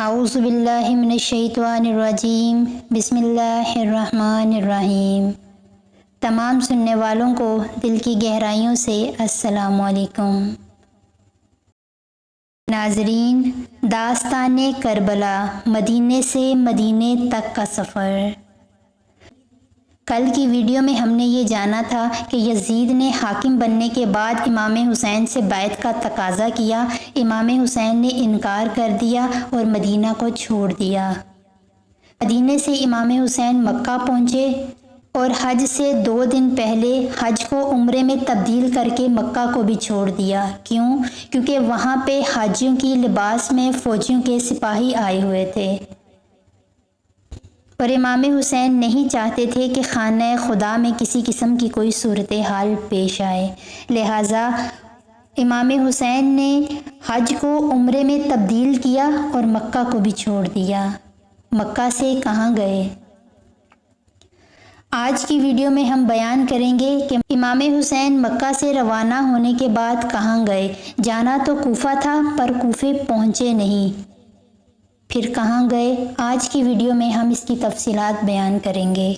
اعوذ باللہ من الشیطان الرجیم بسم اللہ الرحمن الرحیم۔ تمام سننے والوں کو دل کی گہرائیوں سے السلام علیکم۔ ناظرین، داستان کربلا، مدینے سے مدینے تک کا سفر۔ کل کی ویڈیو میں ہم نے یہ جانا تھا کہ یزید نے حاکم بننے کے بعد امام حسین سے بیعت کا تقاضا کیا۔ امام حسین نے انکار کر دیا اور مدینہ کو چھوڑ دیا۔ مدینے سے امام حسین مکہ پہنچے اور حج سے 2 دن پہلے حج کو عمرے میں تبدیل کر کے مکہ کو بھی چھوڑ دیا۔ کیوں؟ کیونکہ وہاں پہ حاجیوں کی لباس میں فوجیوں کے سپاہی آئے ہوئے تھے اور امام حسین نہیں چاہتے تھے کہ خانہ خدا میں کسی قسم کی کوئی صورتحال پیش آئے، لہٰذا امام حسین نے حج کو عمرے میں تبدیل کیا اور مکہ کو بھی چھوڑ دیا۔ مکہ سے کہاں گئے؟ آج کی ویڈیو میں ہم بیان کریں گے کہ امام حسین مکہ سے روانہ ہونے کے بعد کہاں گئے۔ جانا تو کوفہ تھا پر کوفے پہنچے نہیں، پھر کہاں گئے؟ آج کی ویڈیو میں ہم اس کی تفصیلات بیان کریں گے۔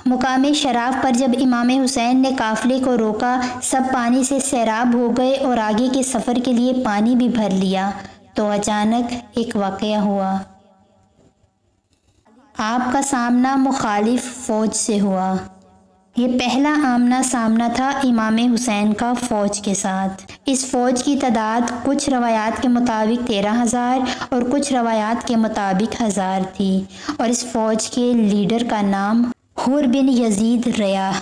مقام شراف پر جب امام حسین نے قافلے کو روکا، سب پانی سے سیراب ہو گئے اور آگے کے سفر کے لیے پانی بھی بھر لیا تو اچانک ایک واقعہ ہوا۔ آپ کا سامنا مخالف فوج سے ہوا۔ یہ پہلا آمنا سامنا تھا امام حسین کا فوج کے ساتھ۔ اس فوج کی تعداد کچھ روایات کے مطابق 13,000 اور کچھ روایات کے مطابق 1000 تھی، اور اس فوج کے لیڈر کا نام حور بن یزید ریاح۔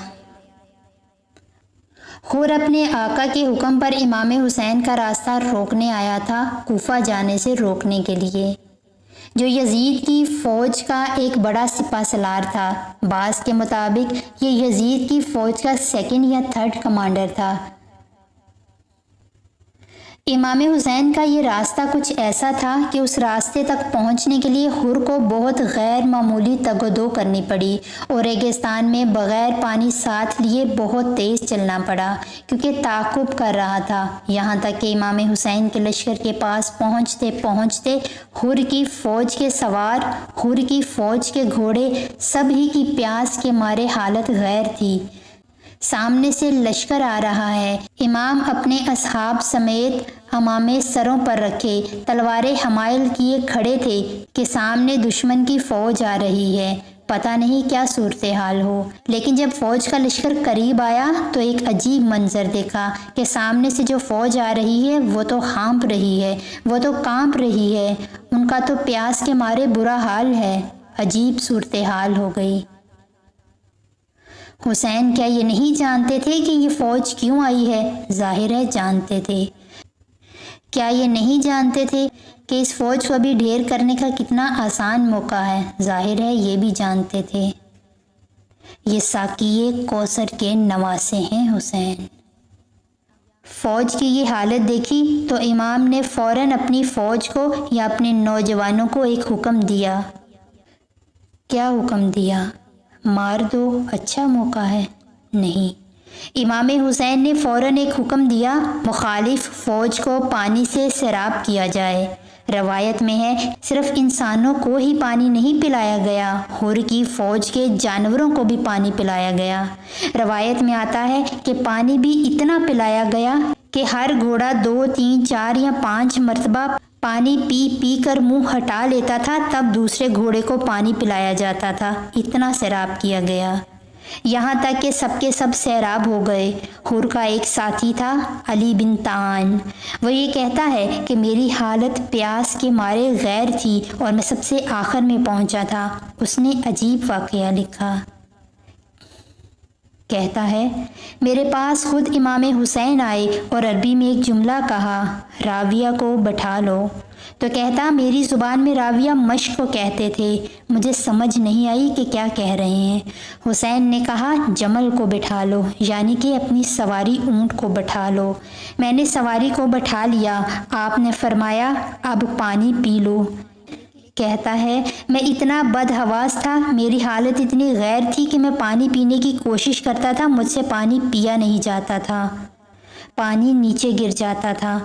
حور اپنے آقا کے حکم پر امام حسین کا راستہ روکنے آیا تھا، کوفہ جانے سے روکنے کے لیے، جو یزید کی فوج کا ایک بڑا سپہ سالار تھا۔ بعض کے مطابق یہ یزید کی فوج کا 2nd یا 3rd کمانڈر تھا۔ امام حسین کا یہ راستہ کچھ ایسا تھا کہ اس راستے تک پہنچنے کے لیے حر کو بہت غیر معمولی تگ و دو کرنی پڑی اور ریگستان میں بغیر پانی ساتھ لیے بہت تیز چلنا پڑا، کیونکہ تعاقب کر رہا تھا، یہاں تک کہ امام حسین کے لشکر کے پاس پہنچتے پہنچتے حر کی فوج کے سوار، حر کی فوج کے گھوڑے، سب ہی کی پیاس کے مارے حالت غیر تھی۔ سامنے سے لشکر آ رہا ہے، امام اپنے اصحاب سمیت امامے سروں پر رکھے تلواریں حمائل کیے کھڑے تھے کہ سامنے دشمن کی فوج آ رہی ہے، پتہ نہیں کیا صورتحال ہو۔ لیکن جب فوج کا لشکر قریب آیا تو ایک عجیب منظر دیکھا کہ سامنے سے جو فوج آ رہی ہے وہ تو ہانپ رہی ہے، وہ تو کانپ رہی ہے، ان کا تو پیاس کے مارے برا حال ہے۔ عجیب صورتحال ہو گئی۔ حسین کیا یہ نہیں جانتے تھے کہ یہ فوج کیوں آئی ہے؟ ظاہر ہے جانتے تھے۔ کیا یہ نہیں جانتے تھے کہ اس فوج کو ابھی ڈھیر کرنے کا کتنا آسان موقع ہے؟ ظاہر ہے یہ بھی جانتے تھے۔ یہ ساقیے کوثر کے نواسے ہیں حسین۔ فوج کی یہ حالت دیکھی تو امام نے فوراً اپنی فوج کو یا اپنے نوجوانوں کو ایک حکم دیا۔ کیا حکم دیا؟ مار دو، اچھا موقع ہے؟ نہیں، امام حسین نے فوراً ایک حکم دیا، مخالف فوج کو پانی سے سیراب کیا جائے۔ روایت میں ہے صرف انسانوں کو ہی پانی نہیں پلایا گیا، حر کی فوج کے جانوروں کو بھی پانی پلایا گیا۔ روایت میں آتا ہے کہ پانی بھی اتنا پلایا گیا کہ ہر گھوڑا 2، 3، 4 یا 5 مرتبہ پانی پی پی کر منہ ہٹا لیتا تھا، تب دوسرے گھوڑے کو پانی پلایا جاتا تھا، اتنا سیراب کیا گیا، یہاں تک کہ سب کے سب سیراب ہو گئے۔ حر کا ایک ساتھی تھا علی بن طعان، وہ یہ کہتا ہے کہ میری حالت پیاس کے مارے غیر تھی اور میں سب سے آخر میں پہنچا تھا۔ اس نے عجیب واقعہ لکھا، کہتا ہے میرے پاس خود امام حسین آئے اور عربی میں ایک جملہ کہا، راویہ کو بٹھا لو، تو کہتا میری زبان میں راویہ مشق کو کہتے تھے، مجھے سمجھ نہیں آئی کہ کیا کہہ رہے ہیں۔ حسین نے کہا جمل کو بٹھا لو، یعنی کہ اپنی سواری اونٹ کو بٹھا لو۔ میں نے سواری کو بٹھا لیا، آپ نے فرمایا اب پانی پی لو۔ کہتا ہے میں اتنا بدحواس تھا، میری حالت اتنی غیر تھی کہ میں پانی پینے کی کوشش کرتا تھا، مجھ سے پانی پیا نہیں جاتا تھا، پانی نیچے گر جاتا تھا۔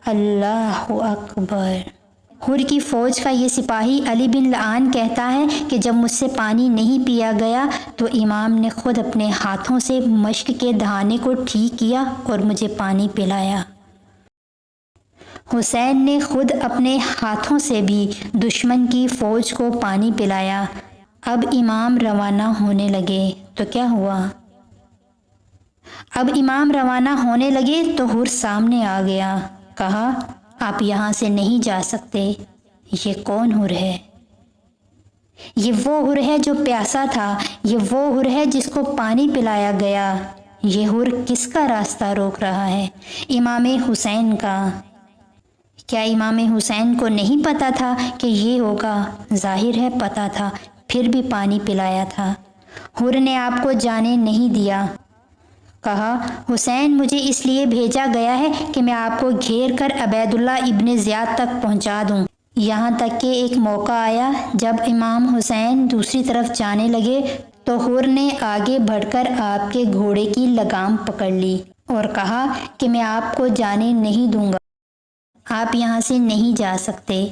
اللہ اکبر۔ حر کی فوج کا یہ سپاہی علی بن لعان کہتا ہے کہ جب مجھ سے پانی نہیں پیا گیا تو امام نے خود اپنے ہاتھوں سے مشک کے دہانے کو ٹھیک کیا اور مجھے پانی پلایا۔ حسین نے خود اپنے ہاتھوں سے بھی دشمن کی فوج کو پانی پلایا۔ اب امام روانہ ہونے لگے تو کیا ہوا؟ اب امام روانہ ہونے لگے تو حر سامنے آ گیا۔ کہا آپ یہاں سے نہیں جا سکتے۔ یہ کون حر ہے؟ یہ وہ حر ہے جو پیاسا تھا، یہ وہ حر ہے جس کو پانی پلایا گیا۔ یہ حر کس کا راستہ روک رہا ہے؟ امام حسین کا۔ کیا امام حسین کو نہیں پتا تھا کہ یہ ہوگا؟ ظاہر ہے پتا تھا، پھر بھی پانی پلایا تھا۔ حر نے آپ کو جانے نہیں دیا۔ کہا حسین مجھے اس لیے بھیجا گیا ہے کہ میں آپ کو گھیر کر عبید اللہ ابن زیاد تک پہنچا دوں۔ یہاں تک کہ ایک موقع آیا جب امام حسین دوسری طرف جانے لگے تو حر نے آگے بڑھ کر آپ کے گھوڑے کی لگام پکڑ لی اور کہا کہ میں آپ کو جانے نہیں دوں گا، آپ یہاں سے نہیں جا سکتے۔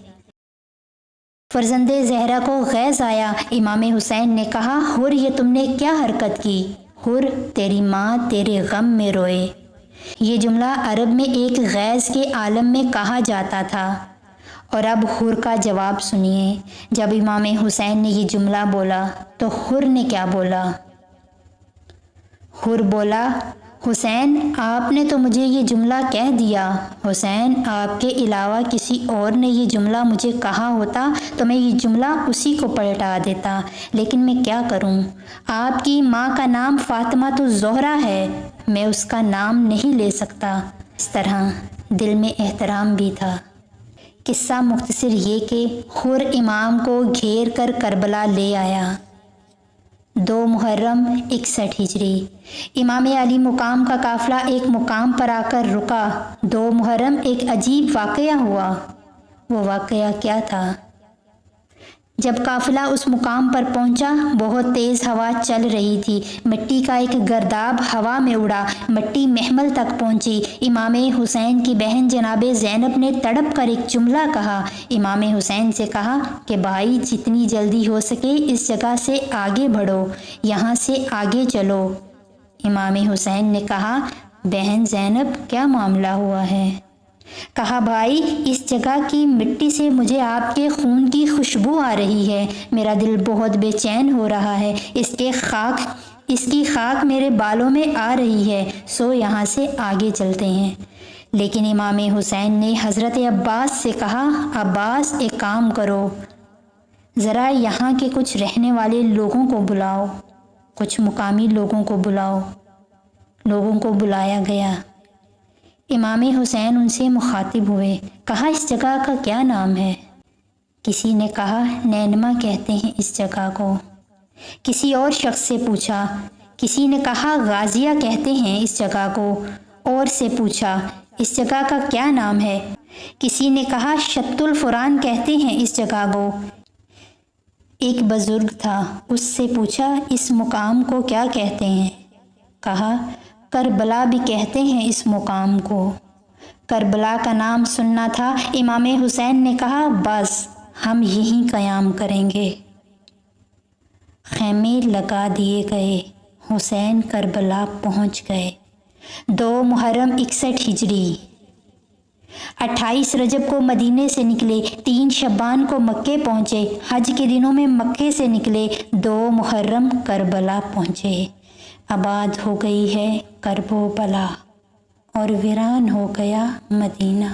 فرزند زہرا کو غیظ آیا۔ امام حسین نے کہا حر یہ تم نے کیا حرکت کی؟ حر تیری ماں تیرے غم میں روئے۔ یہ جملہ عرب میں ایک غیظ کے عالم میں کہا جاتا تھا۔ اور اب حر کا جواب سنیے۔ جب امام حسین نے یہ جملہ بولا تو حر نے کیا بولا؟ حر بولا حسین آپ نے تو مجھے یہ جملہ کہہ دیا۔ حسین آپ کے علاوہ کسی اور نے یہ جملہ مجھے کہا ہوتا تو میں یہ جملہ اسی کو پلٹا دیتا، لیکن میں کیا کروں؟ آپ کی ماں کا نام فاطمہ الزہرا ہے، میں اس کا نام نہیں لے سکتا۔ اس طرح دل میں احترام بھی تھا۔ قصہ مختصر یہ کہ حر امام کو گھیر کر کربلا لے آیا۔ 2 محرم 61 ہجری۔ امام علی مقام کا قافلہ ایک مقام پر آ کر رکا۔ 2 محرم ایک عجیب واقعہ ہوا۔ وہ واقعہ کیا تھا؟ جب قافلہ اس مقام پر پہنچا بہت تیز ہوا چل رہی تھی، مٹی کا ایک گرداب ہوا میں اڑا، مٹی محمل تک پہنچی۔ امام حسین کی بہن جناب زینب نے تڑپ کر ایک جملہ کہا۔ امام حسین سے کہا کہ بھائی جتنی جلدی ہو سکے اس جگہ سے آگے بڑھو، یہاں سے آگے چلو۔ امام حسین نے کہا بہن زینب کیا معاملہ ہوا ہے؟ کہا بھائی اس جگہ کی مٹی سے مجھے آپ کے خون کی خوشبو آ رہی ہے، میرا دل بہت بے چین ہو رہا ہے، اس کی خاک میرے بالوں میں آ رہی ہے، سو یہاں سے آگے چلتے ہیں۔ لیکن امام حسین نے حضرت عباس سے کہا عباس ایک کام کرو، ذرا یہاں کے کچھ رہنے والے لوگوں کو بلاؤ، کچھ مقامی لوگوں کو بلاؤ۔ لوگوں کو بلایا گیا۔ امام حسین ان سے مخاطب ہوئے، کہا اس جگہ کا کیا نام ہے؟ کسی نے کہا نینما کہتے ہیں اس جگہ کو۔ کسی اور شخص سے پوچھا، کسی نے کہا غازیہ کہتے ہیں اس جگہ کو۔ اور سے پوچھا اس جگہ کا کیا نام ہے؟ کسی نے کہا شط الفران کہتے ہیں اس جگہ کو۔ ایک بزرگ تھا، اس سے پوچھا اس مقام کو کیا کہتے ہیں؟ کہا کربلا بھی کہتے ہیں اس مقام کو۔ کربلا کا نام سننا تھا۔ امام حسین نے کہا بس ہم یہیں قیام کریں گے۔ خیمے لگا دیے گئے، حسین کربلا پہنچ گئے۔ 2 محرم 61 ہجری۔ 28 رجب کو مدینے سے نکلے، 3 شعبان کو مکے پہنچے، حج کے دنوں میں مکے سے نکلے، 2 محرم کربلا پہنچے۔ آباد ہو گئی ہے کرب و بلا اور ویران ہو گیا مدینہ۔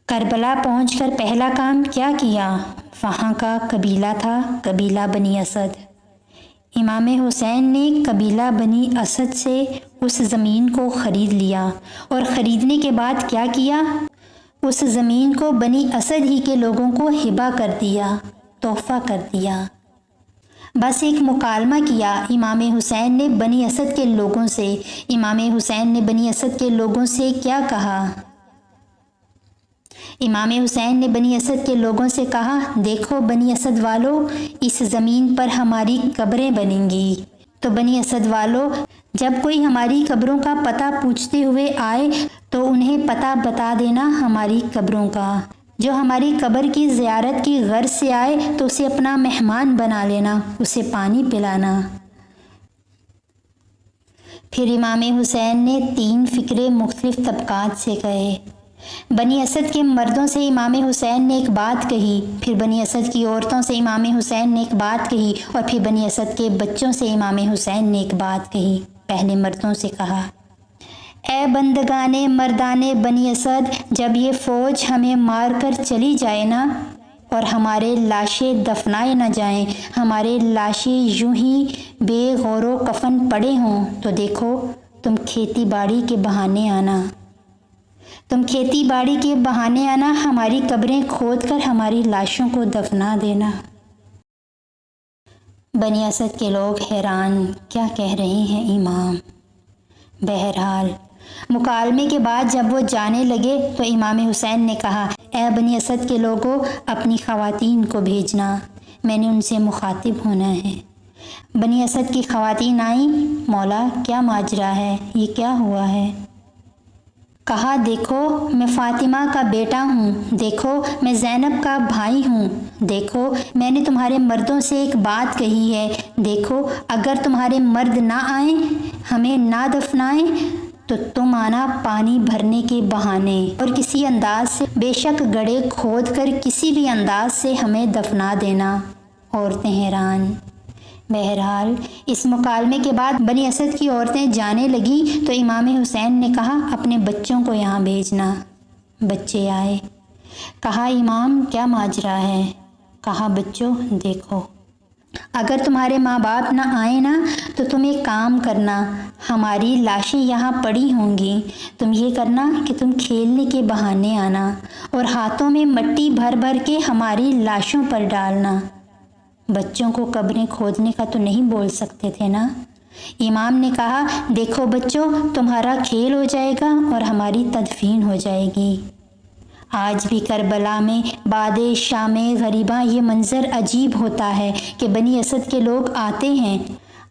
کربلا پہنچ کر پہلا کام کیا کیا؟ وہاں کا قبیلہ تھا قبیلہ بنی اسد۔ امام حسین نے قبیلہ بنی اسد سے اس زمین کو خرید لیا اور خریدنے کے بعد کیا کیا؟ اس زمین کو بنی اسد ہی کے لوگوں کو ہبہ کر دیا، تحفہ کر دیا۔ بس ایک مکالمہ کیا امام حسین نے بنی اسد کے لوگوں سے۔ امام حسین نے بنی اسد کے لوگوں سے کیا کہا؟ امام حسین نے بنی اسد کے لوگوں سے کہا دیکھو بنی اسد والو، اس زمین پر ہماری قبریں بنیں گی، تو بنی اسد والو، جب کوئی ہماری قبروں کا پتہ پوچھتے ہوئے آئے تو انہیں پتہ بتا دینا ہماری قبروں کا۔ جو ہماری قبر کی زیارت کی غرض سے آئے تو اسے اپنا مہمان بنا لینا، اسے پانی پلانا۔ پھر امام حسین نے 3 فقرے مختلف طبقات سے کہے۔ بنی اسد کے مردوں سے امام حسین نے ایک بات کہی، پھر بنی اسد کی عورتوں سے امام حسین نے ایک بات کہی، اور پھر بنی اسد کے بچوں سے امام حسین نے ایک بات کہی۔ پہلے مردوں سے کہا، اے بندگان مردان بنی اسد، جب یہ فوج ہمیں مار کر چلی جائے نا اور ہمارے لاشیں دفنائے نہ جائیں، ہمارے لاشیں یوں ہی بے غور و کفن پڑے ہوں، تو دیکھو تم کھیتی باڑی کے بہانے آنا، ہماری قبریں کھود کر ہماری لاشوں کو دفنا دینا۔ بنی اسد کے لوگ حیران، کیا کہہ رہے ہیں امام؟ بہرحال مکالمے کے بعد جب وہ جانے لگے تو امام حسین نے کہا، اے بنی اسد کے لوگوں، اپنی خواتین کو بھیجنا، میں نے ان سے مخاطب ہونا ہے۔ بنی اسد کی خواتین آئیں، مولا کیا ماجرا ہے، یہ کیا ہوا ہے؟ کہا، دیکھو میں فاطمہ کا بیٹا ہوں، دیکھو میں زینب کا بھائی ہوں، دیکھو میں نے تمہارے مردوں سے ایک بات کہی ہے، دیکھو اگر تمہارے مرد نہ آئیں، ہمیں نہ دفنائیں تو تم آنا پانی بھرنے کے بہانے اور کسی انداز سے، بے شک گڑھے کھود کر کسی بھی انداز سے ہمیں دفنا دینا۔ عورتیں حیران۔ بہرحال اس مکالمے کے بعد بنی اسد کی عورتیں جانے لگیں تو امام حسین نے کہا، اپنے بچوں کو یہاں بھیجنا۔ بچے آئے۔ کہا، امام کیا ماجرا ہے؟ کہا، بچوں دیکھو، اگر تمہارے ماں باپ نہ آئیں نا تو تم ایک کام کرنا، ہماری لاشیں یہاں پڑی ہوں گی، تم یہ کرنا کہ تم کھیلنے کے بہانے آنا اور ہاتھوں میں مٹی بھر بھر کے ہماری لاشوں پر ڈالنا۔ بچوں کو قبریں کھودنے کا تو نہیں بول سکتے تھے نا۔ امام نے کہا، دیکھو بچوں، تمہارا کھیل ہو جائے گا اور ہماری تدفین ہو جائے گی۔ آج بھی کربلا میں بعد شام غریباں یہ منظر عجیب ہوتا ہے کہ بنی اسد کے لوگ آتے ہیں،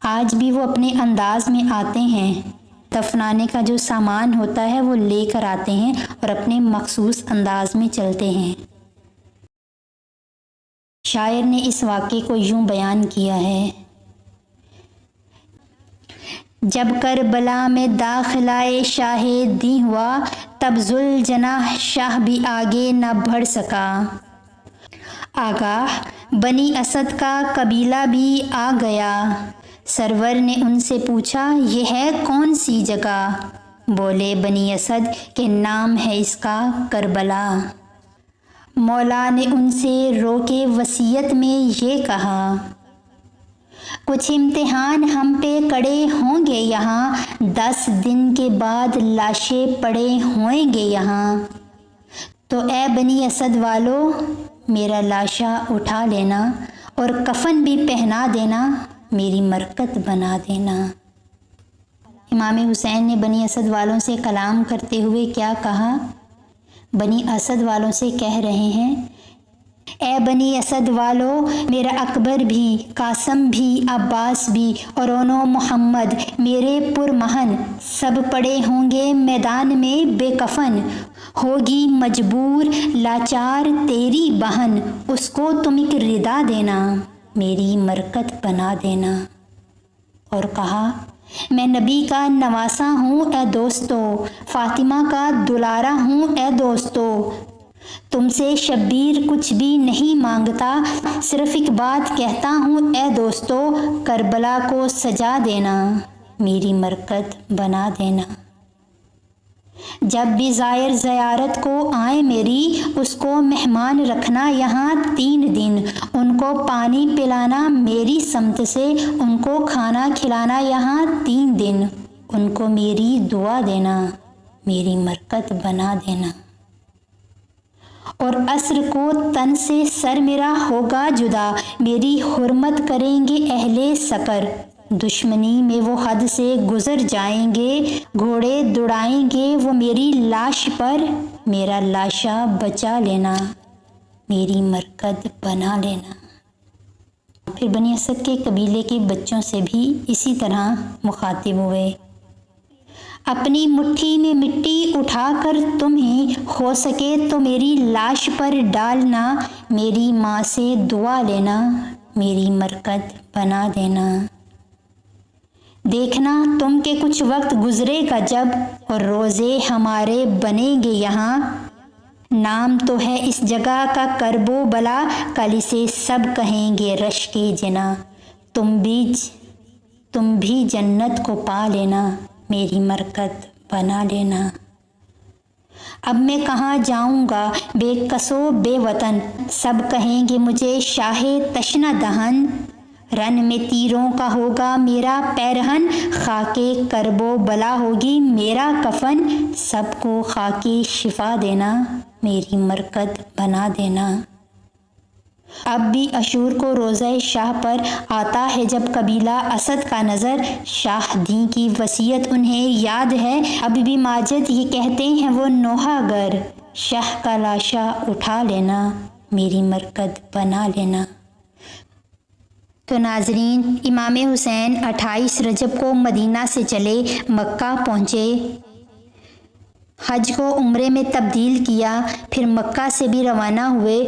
آج بھی وہ اپنے انداز میں آتے ہیں، دفنانے کا جو سامان ہوتا ہے وہ لے کر آتے ہیں اور اپنے مخصوص انداز میں چلتے ہیں۔ شاعر نے اس واقعے کو یوں بیان کیا ہے، جب کربلا میں داخلہ شاہ دی ہوا، تب ذوالجناح شاہ بھی آگے نہ بڑھ سکا۔ آگاہ بنی اسد کا قبیلہ بھی آ گیا۔ سرور نے ان سے پوچھا، یہ ہے کون سی جگہ؟ بولے، بنی اسد کہ نام ہے اس کا کربلا۔ مولا نے ان سے روکے وصیت میں یہ کہا، کچھ امتحان ہم پہ کڑے ہوں گے یہاں، 10 دن کے بعد لاشیں پڑے ہوئیں گے یہاں، تو اے بنی اسد والو میرا لاشا اٹھا لینا اور کفن بھی پہنا دینا، میری مرکت بنا دینا۔ امام حسین نے بنی اسد والوں سے کلام کرتے ہوئے کیا کہا؟ بنی اسد والوں سے کہہ رہے ہیں، اے بنی اسد والو، میرا اکبر بھی، قاسم بھی، عباس بھی اور اونو محمد میرے پرمہن سب پڑے ہوں گے میدان میں بے کفن، ہوگی مجبور لاچار تیری بہن، اس کو تم ایک ردا دینا، میری مرکت بنا دینا۔ اور کہا، میں نبی کا نواسا ہوں اے دوستو، فاطمہ کا دلارا ہوں اے دوستو، تم سے شبیر کچھ بھی نہیں مانگتا، صرف ایک بات کہتا ہوں اے دوستو، کربلا کو سجا دینا، میری مرکت بنا دینا۔ جب بھی زائر زیارت کو آئے میری، اس کو مہمان رکھنا یہاں 3 دن، ان کو پانی پلانا میری سمت سے، ان کو کھانا کھلانا یہاں 3 دن، ان کو میری دعا دینا، میری مرکت بنا دینا۔ اور عصر کو تن سے سر میرا ہوگا جدا، میری حرمت کریں گے اہل سقر، دشمنی میں وہ حد سے گزر جائیں گے، گھوڑے دوڑائیں گے وہ میری لاش پر، میرا لاشا بچا لینا، میری مرکت بنا لینا۔ پھر بنی اسد کے قبیلے کے بچوں سے بھی اسی طرح مخاطب ہوئے۔ اپنی مٹھی میں مٹی اٹھا کر تمہیں ہو سکے تو میری لاش پر ڈالنا، میری ماں سے دعا لینا، میری مرکز بنا دینا۔ دیکھنا تم کے کچھ وقت گزرے گا جب، اور روزے ہمارے بنیں گے یہاں۔ نام تو ہے اس جگہ کا کرب و بلا، کل اسے سب کہیں گے رشک جنا۔ تم بھی جنت کو پا لینا، میری مرکز بنا لینا۔ اب میں کہاں جاؤں گا بے کس و بے وطن، سب کہیں گے مجھے شاہ تشنہ دہن۔ رن میں تیروں کا ہوگا میرا پیرہن، خاک کرب و بلا ہوگی میرا کفن۔ سب کو خاک شفا دینا، میری مرکز بنا دینا۔ اب بھی اشور کو روزہ شاہ پر آتا ہے جب قبیلہ اسد کا نظر، شاہ دین کی وصیت انہیں یاد ہے، اب بھی ماجد یہ کہتے ہیں وہ نوحہ گر، شاہ کا لاشا اٹھا لینا، میری مرکز بنا لینا۔ تو ناظرین، امام حسین 28 رجب کو مدینہ سے چلے، مکہ پہنچے، حج کو عمرے میں تبدیل کیا، پھر مکہ سے بھی روانہ ہوئے۔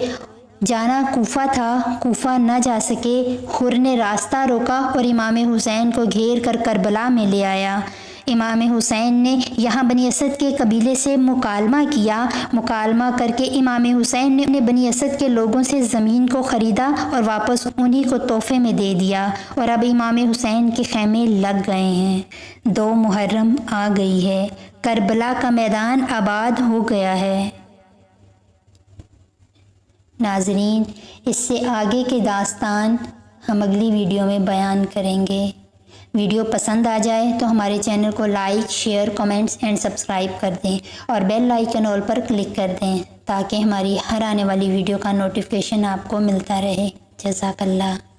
جانا کوفہ تھا، کوفہ نہ جا سکے، حر نے راستہ روکا اور امام حسین کو گھیر کر کربلا میں لے آیا۔ امام حسین نے یہاں بنی اسد کے قبیلے سے مکالمہ کیا، مکالمہ کر کے امام حسین نے بنی اسد کے لوگوں سے زمین کو خریدا اور واپس انہی کو تحفے میں دے دیا، اور اب امام حسین کے خیمے لگ گئے ہیں۔ 2 محرم آ گئی ہے، کربلا کا میدان آباد ہو گیا ہے۔ ناظرین، اس سے آگے کی داستان ہم اگلی ویڈیو میں بیان کریں گے۔ ویڈیو پسند آ جائے تو ہمارے چینل کو like, share, comments and subscribe کر دیں اور بیل آئیکن آل پر کلک کر دیں تاکہ ہماری ہر آنے والی ویڈیو کا نوٹیفیکیشن آپ کو ملتا رہے۔ جزاک اللہ۔